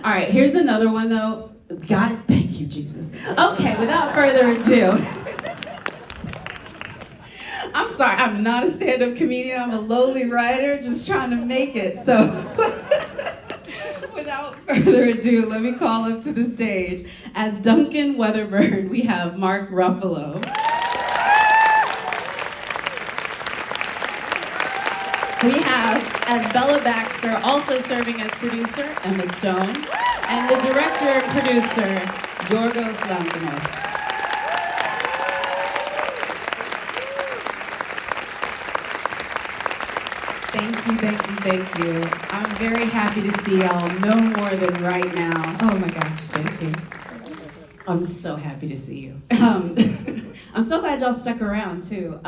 All right, here's another one though. Got it? Thank you, Jesus. Okay, without further ado. I'm sorry, I'm not a stand-up comedian. I'm a lowly writer just trying to make it. So without further ado, let me call up to the stage. As Duncan Weatherburn, we have Mark Ruffalo. We have, as Bella Baxter, also serving as producer, Emma Stone, and the director and producer, Yorgos Lanthimos. Thank you. I'm very happy to see y'all no more than right now. Oh my gosh, thank you. I'm so happy to see you. I'm so glad y'all stuck around too.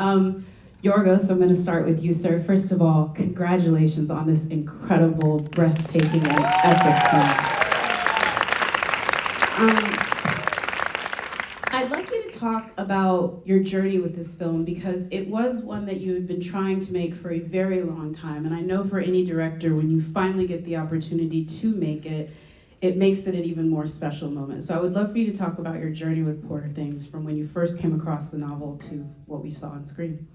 Yorgos, I'm gonna start with you, sir. First of all, congratulations on this incredible, breathtaking, and epic film. I'd like you to talk about your journey with this film because it was one that you had been trying to make for a very long time. And I know for any director, when you finally get the opportunity to make it, it makes it an even more special moment. So I would love for you to talk about your journey with Poor Things from when you first came across the novel to what we saw on screen.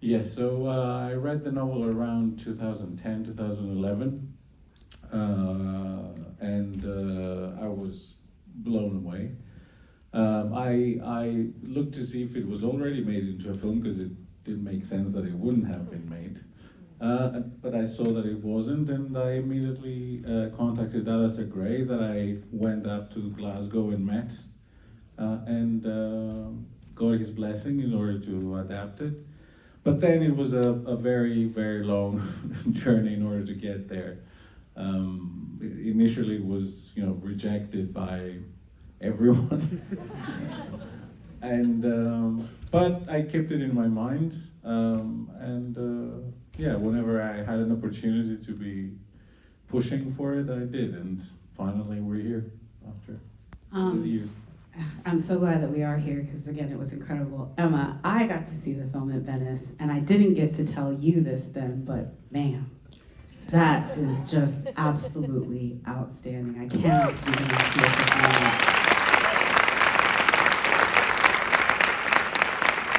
Yeah, so I read the novel around 2010, 2011, and I was blown away. I looked to see if it was already made into a film because it didn't make sense that it wouldn't have been made. But I saw that it wasn't, and I immediately contacted Alistair Gray that I went up to Glasgow and met, and got his blessing in order to adapt it. But then it was a very, very long journey in order to get there. Initially it was, rejected by everyone. But I kept it in my mind, whenever I had an opportunity to be pushing for it, I did, and finally we're here after these years. I'm so glad that we are here because again, it was incredible. Emma, I got to see the film at Venice, and I didn't get to tell you this then, but man, that is just absolutely outstanding. I cannot speak enough to your performance.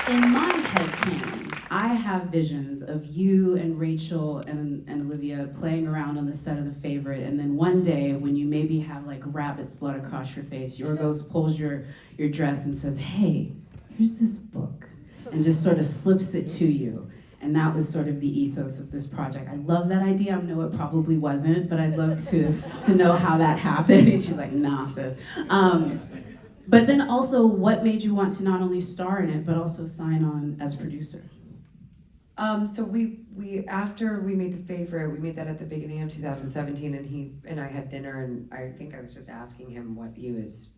In my headcanon, I have visions of you and Rachel and Olivia playing around on the set of The Favorite, and then one day when you maybe have like rabbit's blood across your face, Yorgos pulls your dress and says, "Hey, here's this book," and just sort of slips it to you. And that was sort of the ethos of this project. I love that idea. I know it probably wasn't, but I'd love to know how that happened. And she's like, "Nah, sis." But then also, what made you want to not only star in it, but also sign on as producer? So we after we made The Favorite, we made that at the beginning of 2017, and he and I had dinner, and I think I was just asking him what he was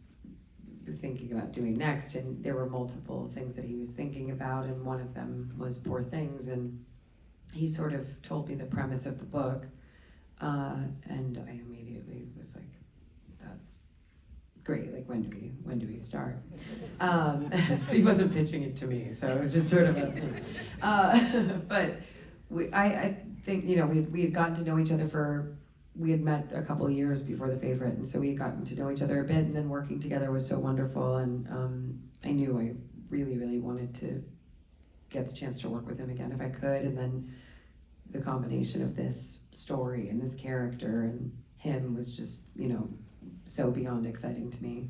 thinking about doing next, and there were multiple things that he was thinking about, and one of them was Poor Things, and he sort of told me the premise of the book, and I immediately was like, "That's great, like when do we start?" He wasn't pitching it to me, so it was just sort of but I think, we had gotten to know each other we had met a couple of years before The Favorite, and so we had gotten to know each other a bit, and then working together was so wonderful, and I knew I really, really wanted to get the chance to work with him again if I could, and then the combination of this story and this character and him was just, so beyond exciting to me.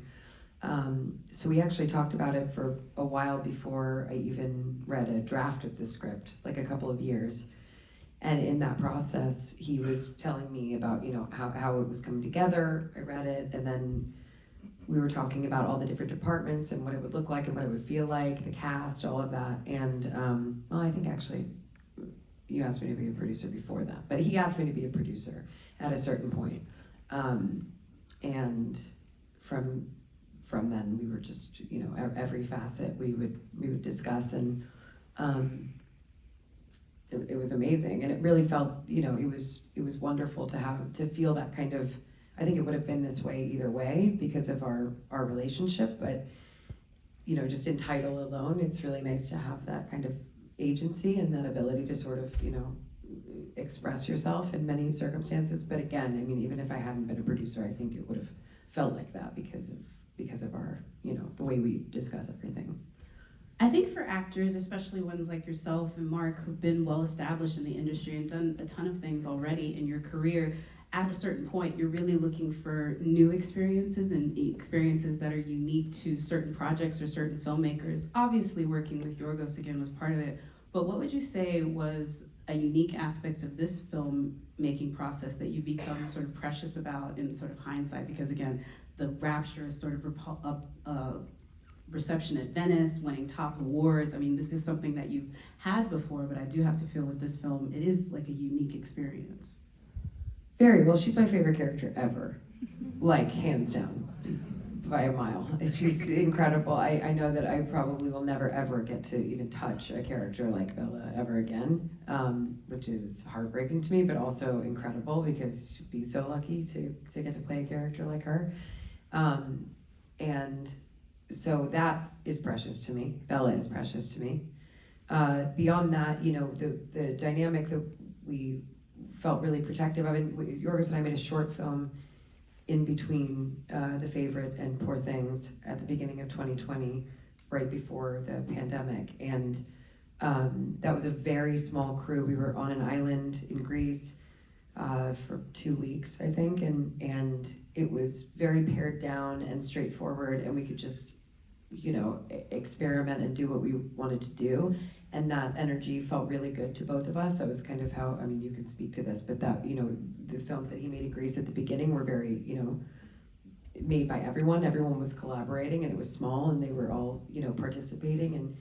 So we actually talked about it for a while before I even read a draft of the script, like a couple of years. And in that process, he was telling me about, how it was coming together. I read it, and then we were talking about all the different departments and what it would look like and what it would feel like, the cast, all of that. And, I think actually you asked me to be a producer before that, but he asked me to be a producer at a certain point. And from then we were just, every facet we would discuss, and it was amazing, and it really felt, it was wonderful to feel that kind of, I think it would have been this way either way because of our relationship, but just in title alone, it's really nice to have that kind of agency and that ability to sort of, express yourself in many circumstances. But again, I mean, even if I hadn't been a producer, I think it would have felt like that because of our, you know, the way we discuss everything. I think for actors, especially ones like yourself and Mark, who've been well established in the industry and done a ton of things already in your career, at a certain point, you're really looking for new experiences and experiences that are unique to certain projects or certain filmmakers. Obviously, working with Yorgos again was part of it, but what would you say was a unique aspect of this filmmaking process that you become sort of precious about in sort of hindsight? Because again, the rapturous sort of reception at Venice, winning top awards. I mean, this is something that you've had before, but I do have to feel with this film, it is like a unique experience. Very well. She's my favorite character ever, like hands down, by a mile. She's incredible. I know that I probably will never ever get to even touch a character like Bella ever again, which is heartbreaking to me, but also incredible because she'd be so lucky to get to play a character like her. And so that is precious to me. Bella is precious to me. Beyond that, you know, the dynamic that we felt really protective of. And Yorgos and I made a short film in between The Favorite and Poor Things at the beginning of 2020, right before the pandemic. And that was a very small crew. We were on an island in Greece for 2 weeks, I think, and it was very pared down and straightforward, and we could just, you know, experiment and do what we wanted to do. And that energy felt really good to both of us. That was kind of how, I mean, you can speak to this, but that, you know, the films that he made in Greece at the beginning were very, you know, made by everyone. Everyone was collaborating, and it was small, and they were all, you know, participating, and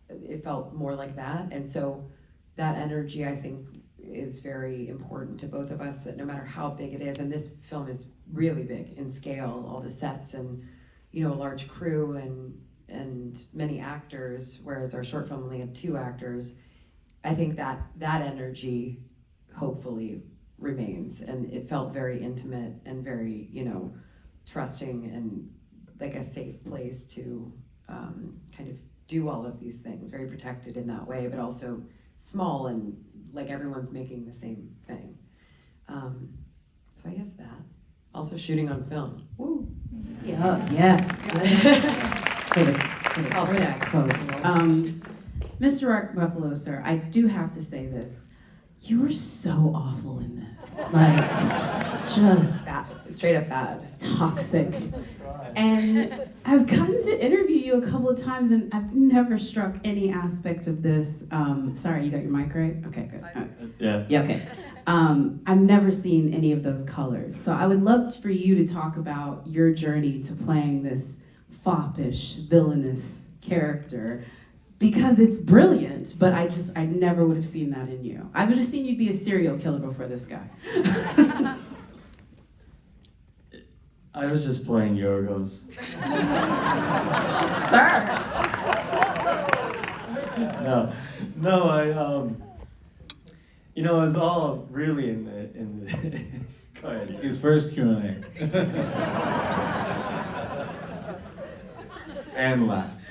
it felt more like that. And so that energy, I think, is very important to both of us, that no matter how big it is, and this film is really big in scale, all the sets and, you know, a large crew and many actors, whereas our short film only had 2 actors. I think that energy hopefully remains, and it felt very intimate and very, you know, trusting and like a safe place to kind of do all of these things, very protected in that way, but also small and like everyone's making the same thing. So I guess that. Also shooting on film. Woo! Yeah, yes. For the quotes. Mr. Ruffalo, sir, I do have to say this. You were so awful in this. Like, just bad. Straight up bad. Toxic. And I've gotten to interview you a couple of times, and I've never struck any aspect of this. Sorry, you got your mic right? Okay, good. Yeah. Okay. I've never seen any of those colors. So I would love for you to talk about your journey to playing this foppish, villainous character, because it's brilliant, but I never would have seen that in you. I would have seen you be a serial killer before this guy. I was just playing Yorgos. Sir! No, you know, it was all really in the go ahead. It's his first Q&A. And last.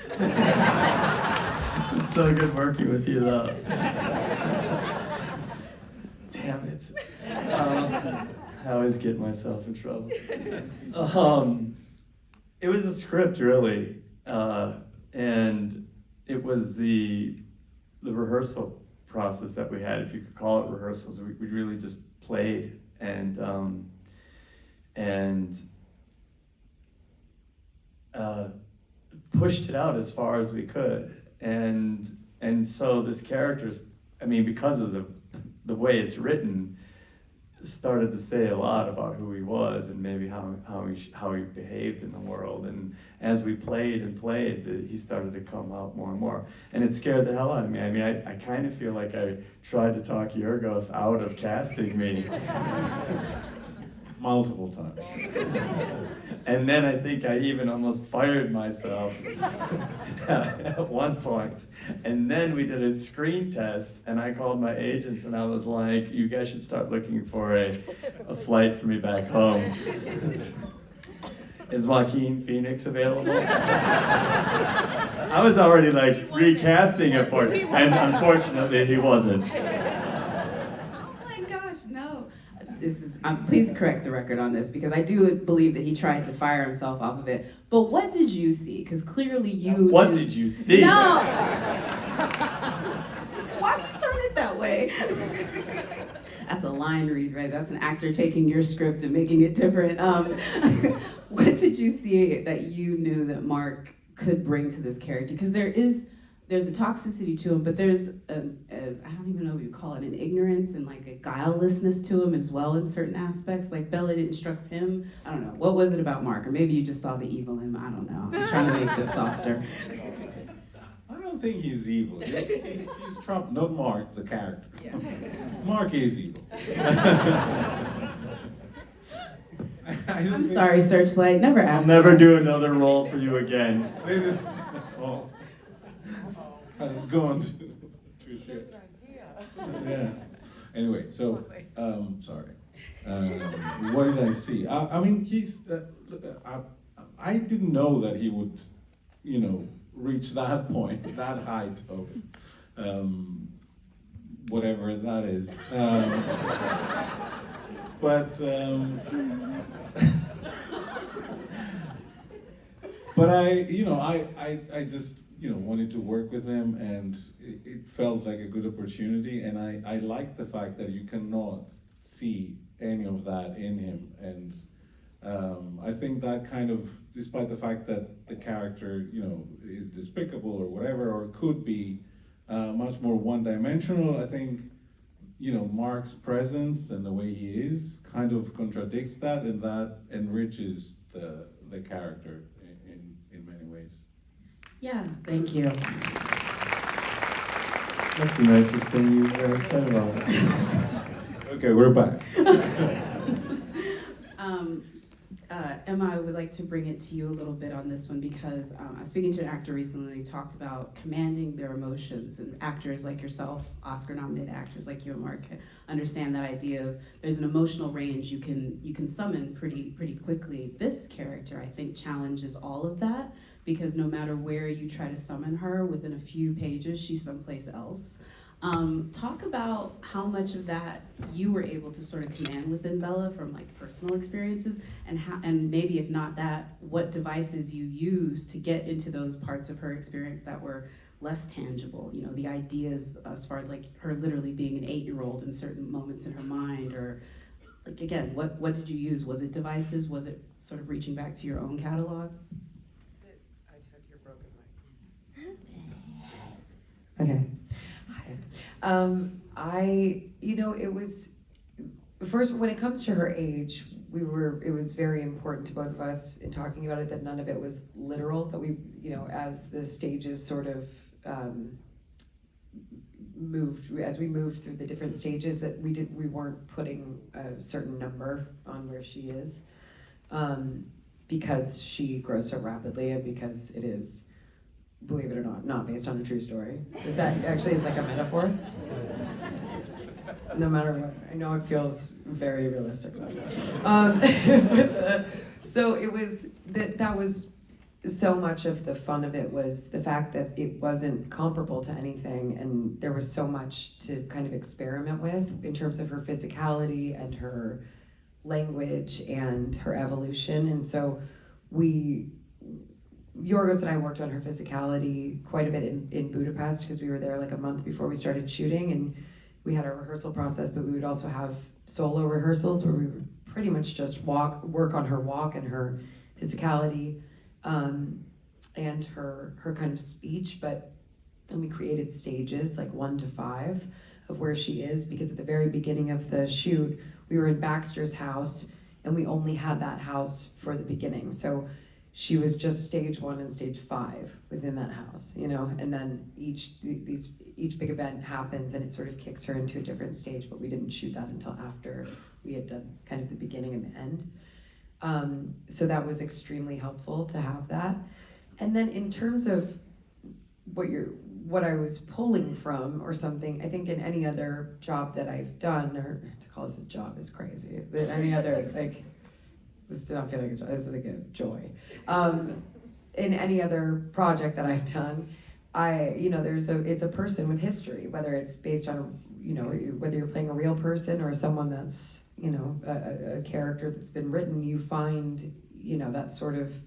It's so good working with you, though. Damn it. I always get myself in trouble. It was a script, really, and it was the rehearsal process that we had, if you could call it rehearsals. We really just played and pushed it out as far as we could, and so this character's, I mean, because of the way it's written, started to say a lot about who he was and maybe how he behaved in the world. And as we played and played, he started to come out more and more, and it scared the hell out of me. I mean, I kind of feel like I tried to talk Yorgos out of casting me. Multiple times. And then I think I even almost fired myself at one point. And then we did a screen test, and I called my agents and I was like, you guys should start looking for a flight for me back home. Is Joaquin Phoenix available? I was already like recasting it for it, and unfortunately he wasn't. please correct the record on this, because I do believe that he tried to fire himself off of it. But what did you see? Because clearly you. What did you see? No. Why do you turn it that way? That's a line read, right? That's an actor taking your script and making it different. What did you see that you knew that Mark could bring to this character? Because there's a toxicity to him, but there's I don't even know what you call it, an ignorance and like a guilelessness to him as well in certain aspects. Like Bella instructs him. I don't know. What was it about Mark? Or maybe you just saw the evil in him. I don't know. I'm trying to make this softer. I don't think he's evil. He's Trump, not Mark, the character. Yeah. Mark is evil. I'm sorry, Searchlight. Never I'll asked. never do another role for you again. This is. Oh. Has gone to shit. Yeah. Anyway, so sorry. What did I see? I mean, he's. I didn't know that he would, reach that point, that height of whatever that is. But I just wanted to work with him, and it felt like a good opportunity, and I like the fact that you cannot see any of that in him, and I think that kind of, despite the fact that the character is despicable or whatever, or could be much more one-dimensional, I think Mark's presence and the way he is kind of contradicts that, and that enriches the character in many ways. Yeah, thank you. That's the nicest thing you've ever said about it. Okay, we're back. Emma, I would like to bring it to you a little bit on this one, because I was speaking to an actor recently who talked about commanding their emotions, and actors like yourself, Oscar-nominated actors like you and Mark, understand that idea of there's an emotional range you can summon pretty quickly. This character, I think, challenges all of that, because no matter where you try to summon her, within a few pages, she's someplace else. Talk about how much of that you were able to sort of command within Bella from like personal experiences, and maybe if not that, what devices you use to get into those parts of her experience that were less tangible. The ideas as far as like her literally being an 8-year-old in certain moments in her mind, or like again, what did you use? Was it devices? Was it sort of reaching back to your own catalog? I took your broken mic. Okay. It was, first, when it comes to her age, it was very important to both of us in talking about it that none of it was literal, that we, as the stages sort of as we moved through the different stages, that we weren't putting a certain number on where she is, because she grows so rapidly, and because it is, believe it or not based on a true story. Is that actually is like a metaphor? No matter what, I know it feels very realistic. So it was that was so much of the fun of it, was the fact that it wasn't comparable to anything, and there was so much to kind of experiment with in terms of her physicality and her language and her evolution. And so Yorgos and I worked on her physicality quite a bit in Budapest, because we were there like a month before we started shooting, and we had a rehearsal process, but we would also have solo rehearsals where we would pretty much just work on her walk and her physicality, and her kind of speech. But then we created stages, like 1 to 5, of where she is, because at the very beginning of the shoot, we were in Baxter's house, and we only had that house for the beginning. So she was just stage 1 and stage 5 within that house, and then each big event happens, and it sort of kicks her into a different stage, but we didn't shoot that until after we had done kind of the beginning and the end. So that was extremely helpful to have that. And then in terms of what I was pulling from or something, I think in any other job that I've done, or to call this a job is crazy, but any other, like, this does not feel like a job, this is like a joy. In any other project that I've done, it's a person with history, whether it's based on, whether you're playing a real person or someone that's, you know, a character that's been written, you find, you know, that sort of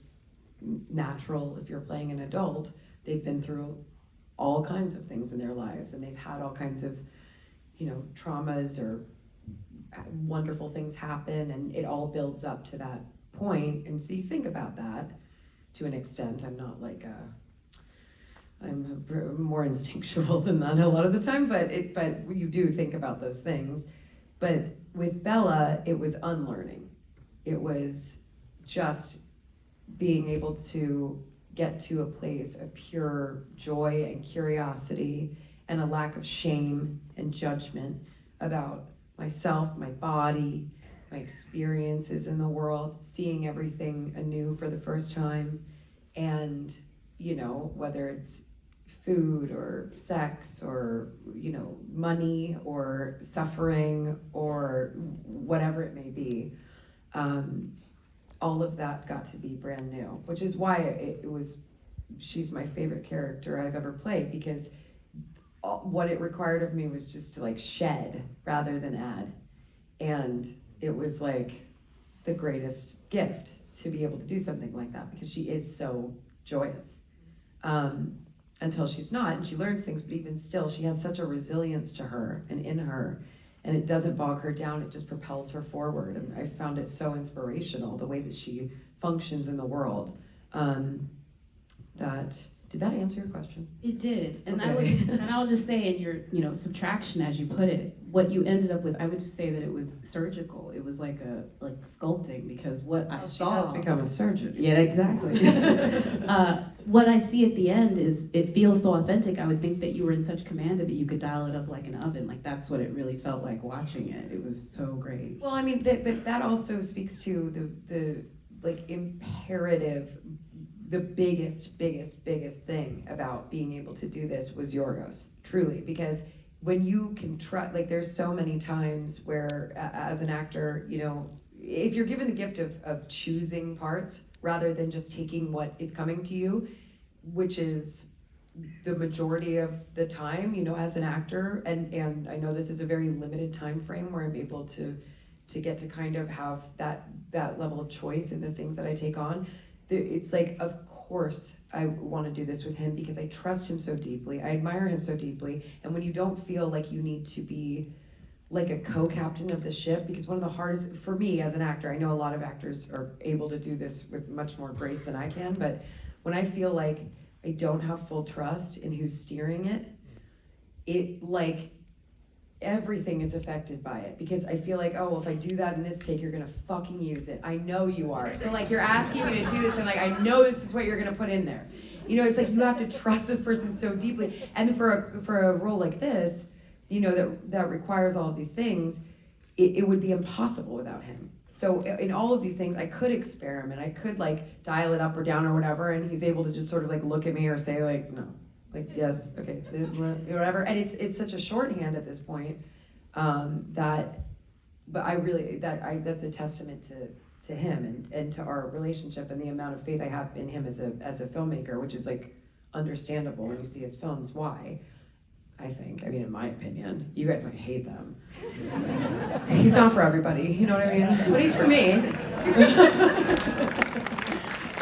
natural, if you're playing an adult, they've been through all kinds of things in their lives, and they've had all kinds of, you know, traumas or wonderful things happen, and it all builds up to that point. And so you think about that to an extent. I'm not like I'm more instinctual than that a lot of the time, but you do think about those things. But with Bella, it was unlearning. It was just being able to get to a place of pure joy and curiosity and a lack of shame and judgment about myself, my body, my experiences in the world, seeing everything anew for the first time. And, you know, whether it's food or sex or, you know, money or suffering or whatever it may be, all of that got to be brand new, which is why she's my favorite character I've ever played, because what it required of me was just to like shed rather than add. And it was like the greatest gift to be able to do something like that, because she is so joyous. Until she's not, and she learns things, but even still, she has such a resilience to her and in her, and it doesn't bog her down, it just propels her forward. And I found it so inspirational, the way that she functions in the world. Did that answer your question? It did, and Okay. I'll just say, in your, you know, subtraction, as you put it, what you ended up with, I would just say that it was surgical. It was like sculpting, because what I saw. She has become a surgeon. Yeah, exactly. What I see at the end is, it feels so authentic. I would think that you were in such command of it, you could dial it up like an oven. Like, that's what it really felt like watching it. It was so great. Well, I mean, but that also speaks to the like imperative. The biggest thing about being able to do this was Yorgos, truly, because when you can try, like, there's so many times where as an actor, you know, if you're given the gift of choosing parts rather than just taking what is coming to you, which is the majority of the time, you know, as an actor, and I know this is a very limited time frame where I'm able to get to kind of have that level of choice in the things that I take on. It's like, of course I want to do this with him, because I trust him so deeply, I admire him so deeply. And when you don't feel like you need to be like a co-captain of the ship, because one of the hardest, for me as an actor, I know a lot of actors are able to do this with much more grace than I can, but when I feel like I don't have full trust in who's steering it, it like, everything is affected by it, because I feel like, oh, well, if I do that in this take, you're gonna fucking use it. I know you are. So like, you're asking me to do this, and like, I know this is what you're gonna put in there. You know, it's like, you have to trust this person so deeply. And for a role like this, you know, that requires all of these things, it would be impossible without him. So in all of these things, I could experiment. I could like dial it up or down or whatever, and he's able to just sort of like look at me or say like, no. Like, yes, okay, whatever. And it's such a shorthand at this point, but I really, that's a testament to him and to our relationship and the amount of faith I have in him as a filmmaker, which is like understandable when you see his films. Why? I think, I mean, in my opinion, you guys might hate them. He's not for everybody, you know what I mean? But he's for me.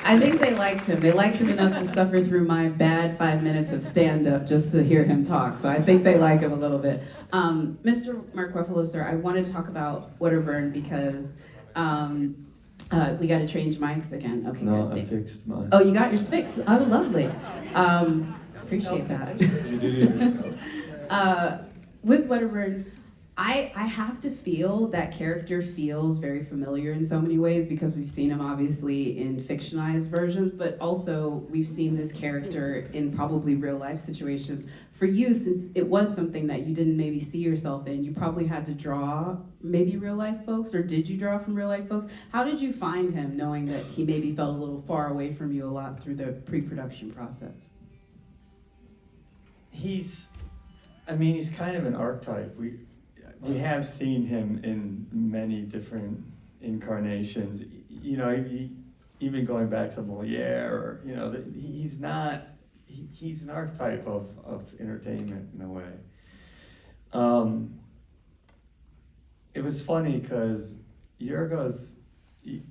I think they liked him. They liked him enough to suffer through my bad 5 minutes of stand-up just to hear him talk. So I think they like him a little bit. Mr. Mark Ruffalo, sir, I wanted to talk about Wedderburn because we got to change mics again. Okay, No, good. I fixed mine. Oh, you got yours fixed. Oh, lovely. Appreciate that. You did it yourself. With Wedderburn, I have to feel that character feels very familiar in so many ways, because we've seen him obviously in fictionalized versions, but also we've seen this character in probably real life situations. For you, since it was something that you didn't maybe see yourself in, you probably had to draw maybe real life folks, or did you draw from real life folks? How did you find him, knowing that he maybe felt a little far away from you a lot through the pre-production process? He's kind of an archetype. We have seen him in many different incarnations. You know, even going back to Molière, or, you know, he's an archetype of entertainment in a way. it was funny because Yorgos,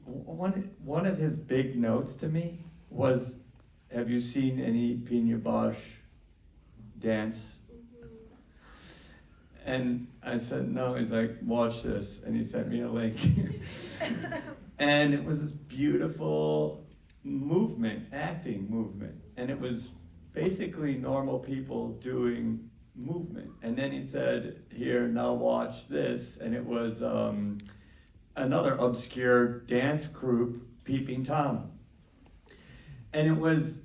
one of his big notes to me was, have you seen any Pina Bausch dance? And I said, no. He's like, watch this. And he sent me a link. And it was this beautiful movement, acting movement. And it was basically normal people doing movement. And then he said, here, now watch this. And it was another obscure dance group, Peeping Tom. And it was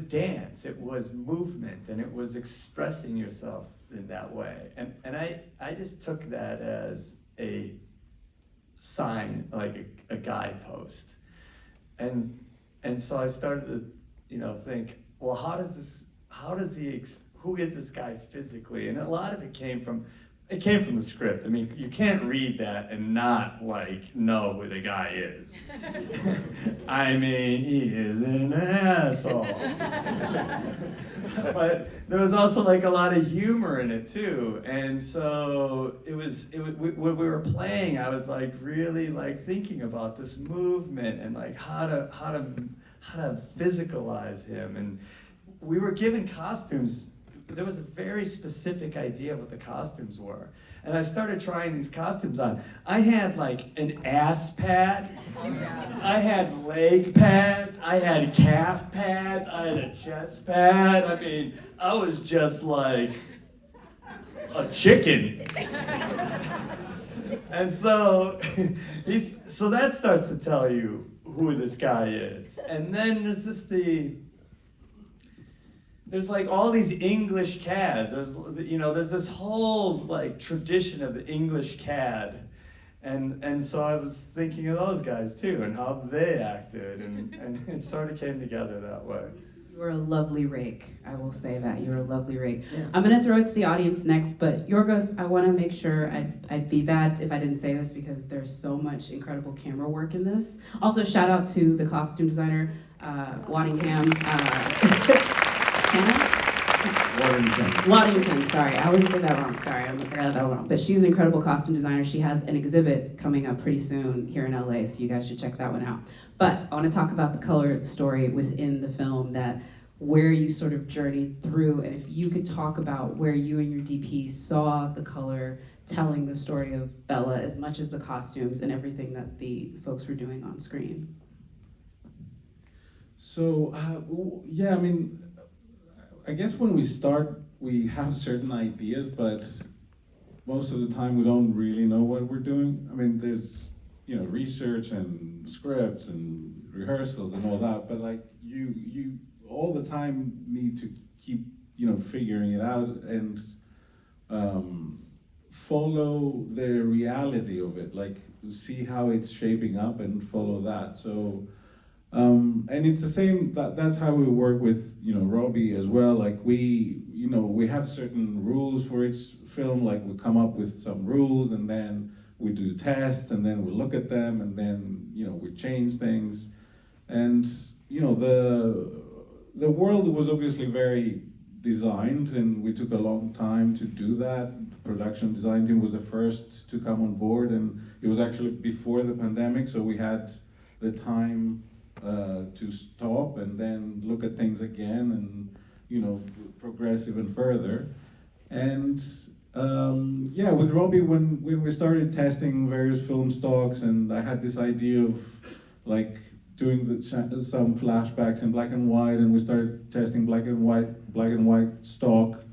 dance, it was movement, and it was expressing yourself in that way. And I just took that as a sign, like a guidepost. And so I started to, think, well, who is this guy physically? And a lot of it came from the script. I mean, you can't read that and not know who the guy is. I mean, he is an asshole. But there was also a lot of humor in it too. And so when we were playing, I was really thinking about this movement and how to physicalize him. And we were given costumes. There was a very specific idea of what the costumes were. And I started trying these costumes on. I had an ass pad. I had leg pads. I had calf pads. I had a chest pad. I mean, I was just like a chicken. And so, so that starts to tell you who this guy is. And then there's just there's all these English cads. There's this whole tradition of the English cad, and so I was thinking of those guys too and how they acted, and it sort of came together that way. You're a lovely rake. I will say that you're a lovely rake. Yeah. I'm gonna throw it to the audience next, but Yorgos, I want to make sure I'd be bad if I didn't say this because there's so much incredible camera work in this. Also, shout out to the costume designer, Waddingham. Waddington, sorry, I always get that wrong. Sorry, I got that wrong. But she's an incredible costume designer. She has an exhibit coming up pretty soon here in LA, so you guys should check that one out. But I want to talk about the color story within the film, where you sort of journeyed through, and if you could talk about where you and your DP saw the color telling the story of Bella as much as the costumes and everything that the folks were doing on screen. So, yeah, I mean, I guess when we start, we have certain ideas, but most of the time we don't really know what we're doing. I mean, there's, research and scripts and rehearsals and all that, but you all the time need to keep, figuring it out and follow the reality of it, see how it's shaping up and follow that. So, and it's the same, that's how we work with, Robbie as well. We have certain rules for each film, we come up with some rules and then we do tests and then we look at them and then, we change things. And, the world was obviously very designed and we took a long time to do that. The production design team was the first to come on board, and it was actually before the pandemic, so we had the time to stop and then look at things again and progress even further. And with Robbie, when we started testing various film stocks, and I had this idea of doing some flashbacks in black and white, and we started testing black and white stock.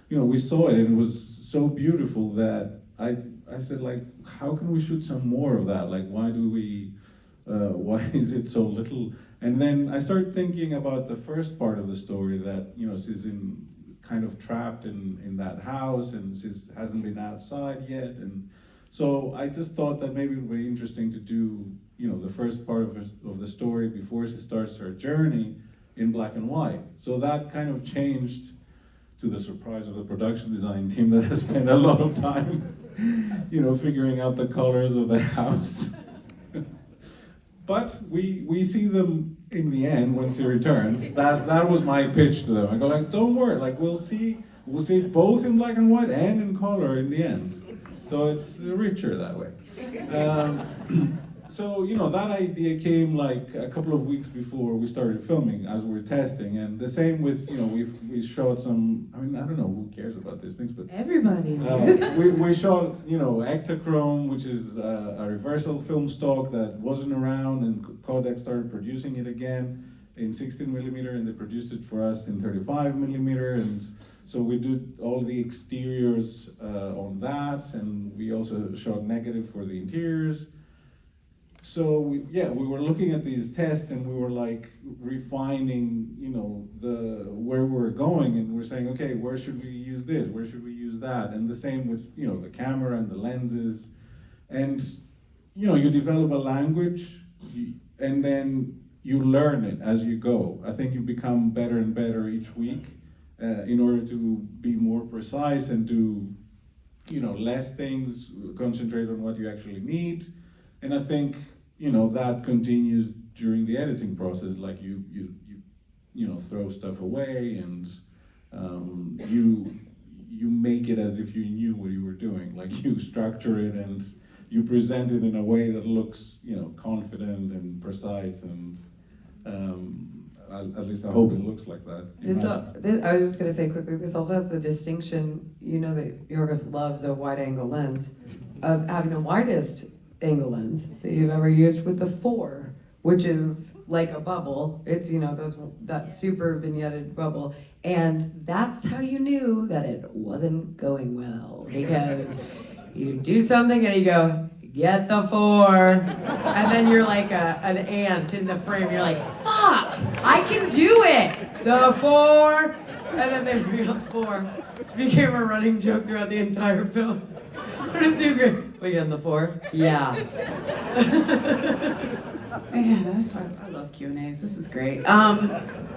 We saw it and it was so beautiful that I said how can we shoot some more of that? Why is it so little? And then I started thinking about the first part of the story that, she's kind of trapped in that house and she hasn't been outside yet. And so I just thought that maybe it would be interesting to do, the first part of the story before she starts her journey in black and white. So that kind of changed, to the surprise of the production design team that has spent a lot of time, figuring out the colors of the house. But we see them in the end when she returns. That was my pitch to them. I go don't worry, we'll see it both in black and white and in color in the end. So it's richer that way. So, that idea came like a couple of weeks before we started filming as we were testing. And the same with, we shot some, I don't know who cares about these things, but Everybody. we shot, Ektachrome, which is a reversal film stock that wasn't around, and Kodak started producing it again in 16 millimeter, and they produced it for us in 35 millimeter. And so we did all the exteriors on that, and we also shot negative for the interiors. So we were looking at these tests, and we were like refining, where we're going, and we're saying, okay, where should we use this? Where should we use that? And the same with, the camera and the lenses. And, you develop a language, and then you learn it as you go. I think you become better and better each week in order to be more precise and do, less things, concentrate on what you actually need. And I think, that continues during the editing process. Like you throw stuff away, and you make it as if you knew what you were doing. Like you structure it and you present it in a way that looks, confident and precise, and at least I hope it looks like that. I was just going to say quickly, this also has the distinction, that Yorgos loves a wide-angle lens, of having the widest angle lens that you've ever used with the 4, which is like a bubble. It's, that super vignetted bubble. And that's how you knew that it wasn't going well, because you do something and you go, get the 4. And then you're like an ant in the frame. You're like, fuck, I can do it. The 4. And then they bring up 4. Which became a running joke throughout the entire film. But as soon as we get in the 4, yeah. Man, I love Q&As. This is great. I'm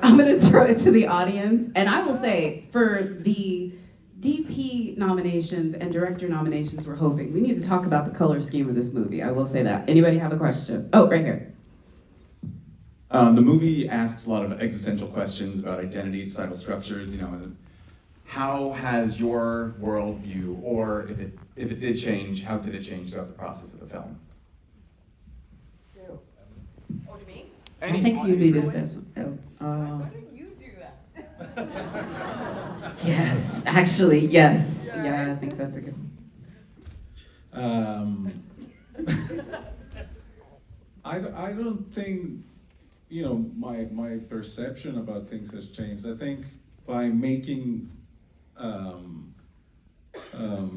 going to throw it to the audience. And I will say, for the DP nominations and director nominations we're hoping, we need to talk about the color scheme of this movie. I will say that. Anybody have a question? Oh, right here. The movie asks a lot of existential questions about identity, societal structures, and how has your worldview, or if it did change, how did it change throughout the process of the film? Oh, to me? I think you'd be the best one. Why don't you do that? Yes, actually, yes. Yeah, I think that's a good one. I don't think, my perception about things has changed. I think by making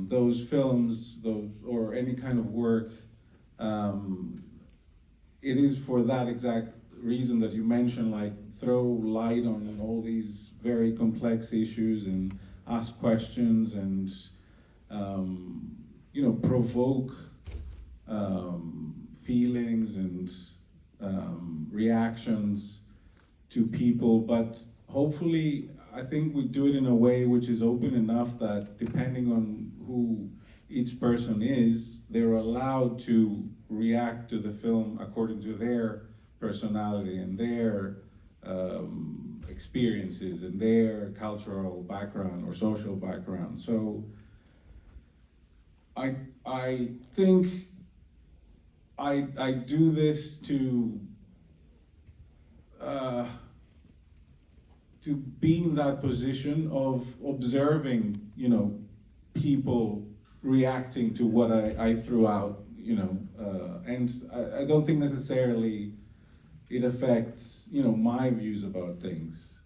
those films, or any kind of work, it is for that exact reason that you mentioned, like throw light on all these very complex issues and ask questions and provoke feelings and reactions to people. But hopefully, I think we do it in a way which is open enough that depending on who each person is, they're allowed to react to the film according to their personality and their experiences and their cultural background or social background. So I think I do this to be in that position of observing, people reacting to what I threw out, and I don't think necessarily it affects, my views about things.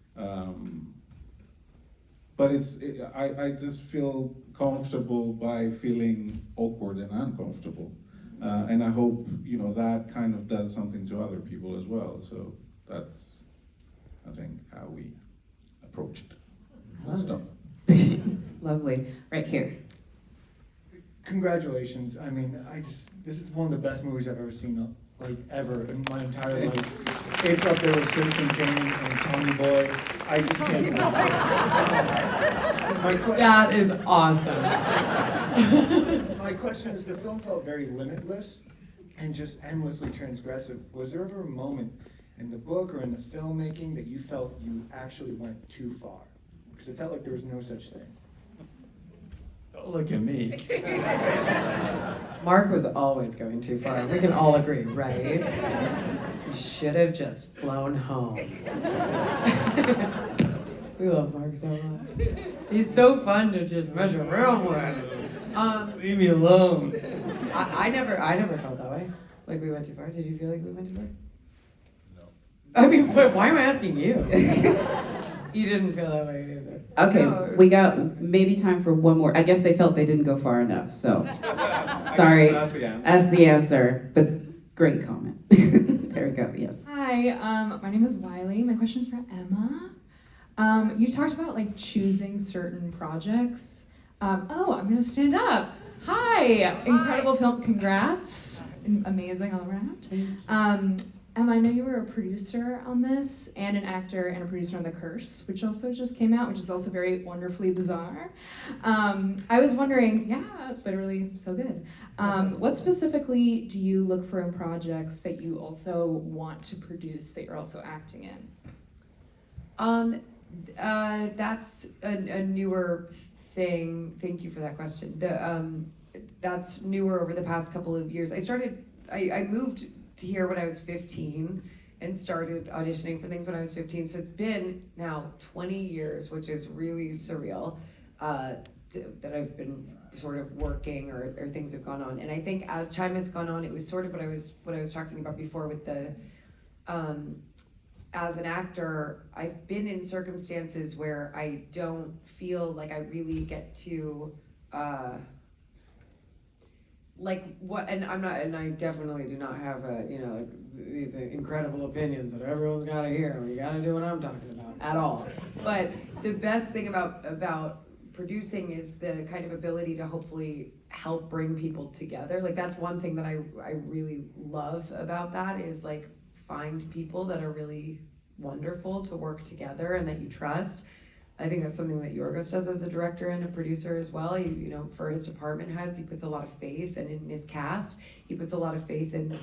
But I just feel comfortable by feeling awkward and uncomfortable. And I hope, that kind of does something to other people as well. So that's, I think, how we approach it. Stop. Lovely. Right here. Congratulations. I mean, this is one of the best movies I've ever seen, ever in my entire life. It's up there with Citizen Kane and Tommy Boy. I just can't believe this. That is awesome. My question is, the film felt very limitless and just endlessly transgressive. Was there ever a moment in the book or in the filmmaking that you felt you actually went too far? Because it felt like there was no such thing. Don't look at me. Mark was always going too far. We can all agree, right? You should have just flown home. We love Mark so much. He's so fun to just mess around with. Leave me alone. I never felt that way. Like we went too far. Did you feel like we went too far? No. I mean, but why am I asking you? You didn't feel that way either. Okay, No. we got maybe time for one more. I guess they felt they didn't go far enough, so sorry. That's the answer. That's the answer, but great comment. There we go, yes. Hi, my name is Wiley. My question is for Emma. You talked about like choosing certain projects. I'm gonna stand up. Hi, incredible film. Congrats, amazing all around. Emma, I know you were a producer on this, and an actor and a producer on The Curse, which also just came out, which is also very wonderfully bizarre. I was wondering, yeah, literally so good. What specifically do you look for in projects that you also want to produce that you're also acting in? That's a newer thing. Thank you for that question. That's newer over the past couple of years. I moved to here when I was 15 and started auditioning for things when I was 15. So it's been now 20 years, which is really surreal, that I've been sort of working or things have gone on. And I think as time has gone on, it was sort of what I was talking about before with the, as an actor, I've been in circumstances where I don't feel like I really get to, like what, and I definitely do not have like these incredible opinions that everyone's got to hear. We got to do what I'm talking about at all. But the best thing about producing is the kind of ability to hopefully help bring people together. Like that's one thing that I really love about that is like find people that are really wonderful to work together and that you trust. I think that's something that Yorgos does as a director and a producer as well. You know, for his department heads, he puts a lot of faith, and in his cast, he puts a lot of faith in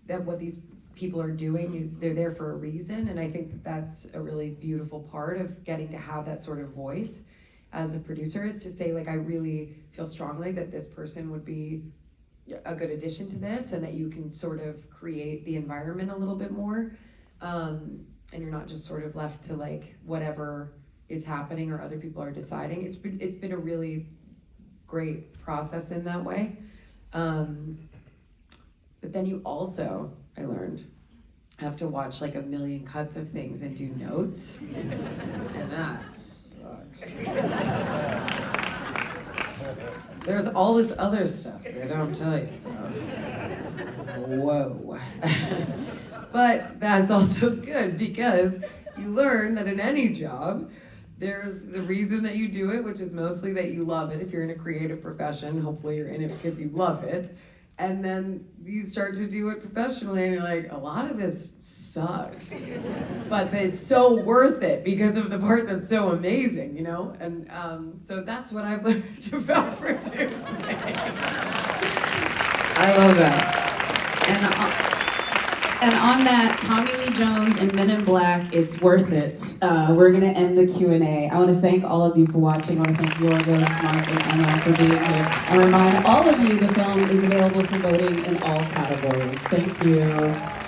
that what these people are doing is they're there for a reason. And I think that that's a really beautiful part of getting to have that sort of voice as a producer, is to say like, I really feel strongly that this person would be a good addition to this, and that you can sort of create the environment a little bit more. And you're not just sort of left to like whatever is happening or other people are deciding. It's been a really great process in that way. But then you also, I learned, have to watch like a million cuts of things and do notes. And that sucks. There's all this other stuff they don't tell you about. Whoa. But that's also good because you learn that in any job, there's the reason that you do it, which is mostly that you love it. If you're in a creative profession, hopefully you're in it because you love it. And then you start to do it professionally and you're like, a lot of this sucks. But it's so worth it because of the part that's so amazing, you know? And so that's what I've learned about producing. I love that. And on that, Tommy Lee Jones and Men in Black, it's worth it. We're gonna end the Q&A. I wanna thank all of you for watching. I wanna thank Yorgos, Mark, and Emma for being here. And remind all of you the film is available for voting in all categories. Thank you.